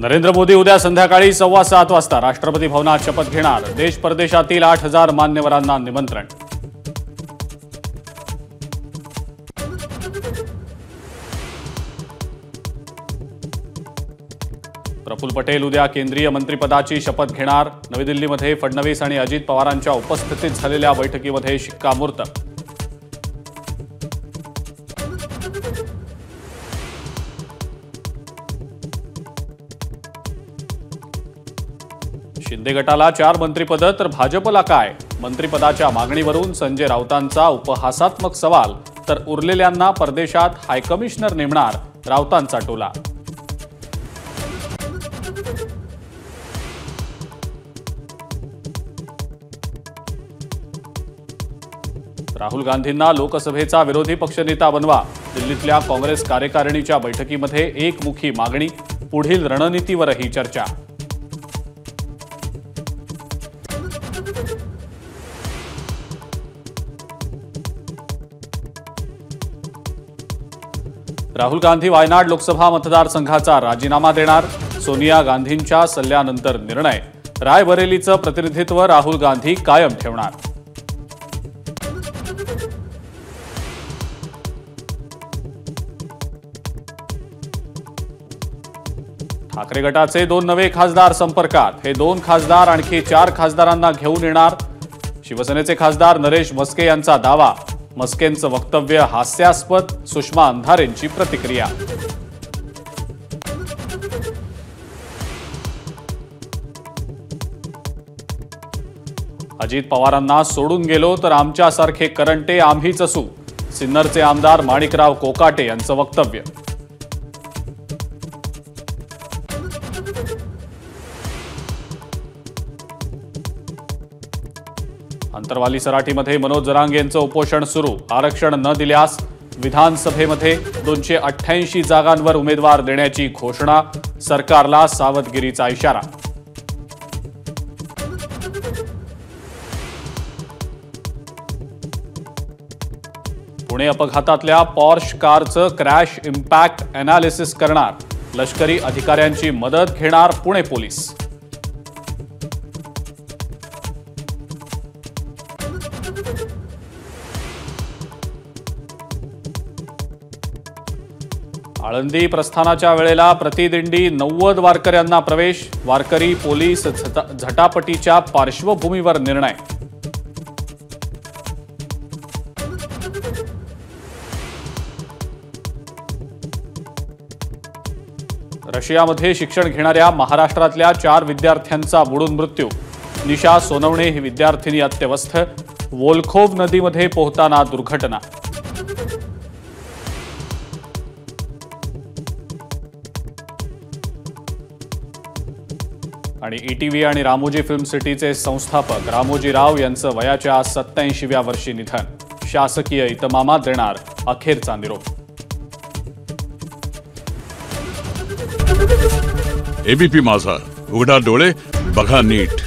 नरेंद्र मोदी उद्या संध्याकाळी 7:15 वाजता राष्ट्रपती भवनात शपथ घेणार। देश परदेशातील 8,000 मान्यवरांना निमंत्रण। प्रफुल्ल पटेल उद्या केंद्रीय मंत्रिपदाची शपथ घेणार। नवी दिल्लीमध्ये फडणवीस आणि अजित पवारांच्या उपस्थितीत झालेल्या बैठकीमध्ये शिक्कामोर्तब। शिंदे गटाला 4 मंत्रिपद तर भाजपला काय? मंत्रिपदाच्या मागणीवरून संजय राऊतांचा उपहासात्मक सवाल, तर उरलेल्यांना परदेशात हायकमिशनर नेमणार राऊतांचा टोला। राहुल गांधींना लोकसभेचा विरोधी पक्षनेता बनवा। दिल्लीतल्या काँग्रेस कार्यकारिणीच्या बैठकीमध्ये एकमुखी मागणी। पुढील रणनीतीवरही चर्चा। राहुल गांधी वायनाड लोकसभा मतदारसंघाचा राजीनामा देणार। सोनिया गांधींच्या सल्ल्यानंतर निर्णय। रायबरेलीचं प्रतिनिधित्व राहुल गांधी कायम ठेवणार। ठाकरे गटाचे 2 नवे खासदार संपर्कात। हे 2 खासदार आणखी 4 खासदारांना घेऊन येणार। शिवसेनेचे खासदार नरेश म्हस्के यांचा दावा। म्हस्केंचं वक्तव्य हास्यास्पद। सुषमा अंधारेंची प्रतिक्रिया। अजित पवारांना सोडून गेलो तर आमच्यासारखे करंटे आम्हीच असू। सिन्नरचे आमदार माणिकराव कोकाटे यांचं वक्तव्य। अंतरवाली सराटीमध्ये मनोज जरांगेंचं उपोषण सुरू। आरक्षण न दिल्यास विधानसभेमध्ये 288 जागांवर उमेदवार देण्याची घोषणा। सरकारला सावधगिरीचा इशारा। पुणे अपघातातल्या पॉर्श कारचं क्रॅश इम्पॅक्ट एनालिसिस करणार। लष्करी अधिकाऱ्यांची मदत घेणार पुणे पोलीस। आळंदी प्रस्थानाच्या वेळेला प्रतिदिंडी 90 वारकऱ्यांना प्रवेश। वारकरी पोलीस झटापटीच्या पार्श्वभूमीवर निर्णय। रशियामध्ये शिक्षण घेणाऱ्या महाराष्ट्रातल्या 4 विद्यार्थ्यांचा बुडून मृत्यू। निशा सोनवणे ही विद्यार्थिनी अत्यवस्थ। वोल्खोव नदीमध्ये पोहताना दुर्घटना। आणि ईटीव्ही आणि रामोजी फिल्म सिटीचे संस्थापक रामोजी राव यांचं वयाच्या 87व्या वर्षी निधन। शासकीय इतमामात देणार अखेरचा निरोप। एबीपी माझा, उघडा डोळे बघा नीट।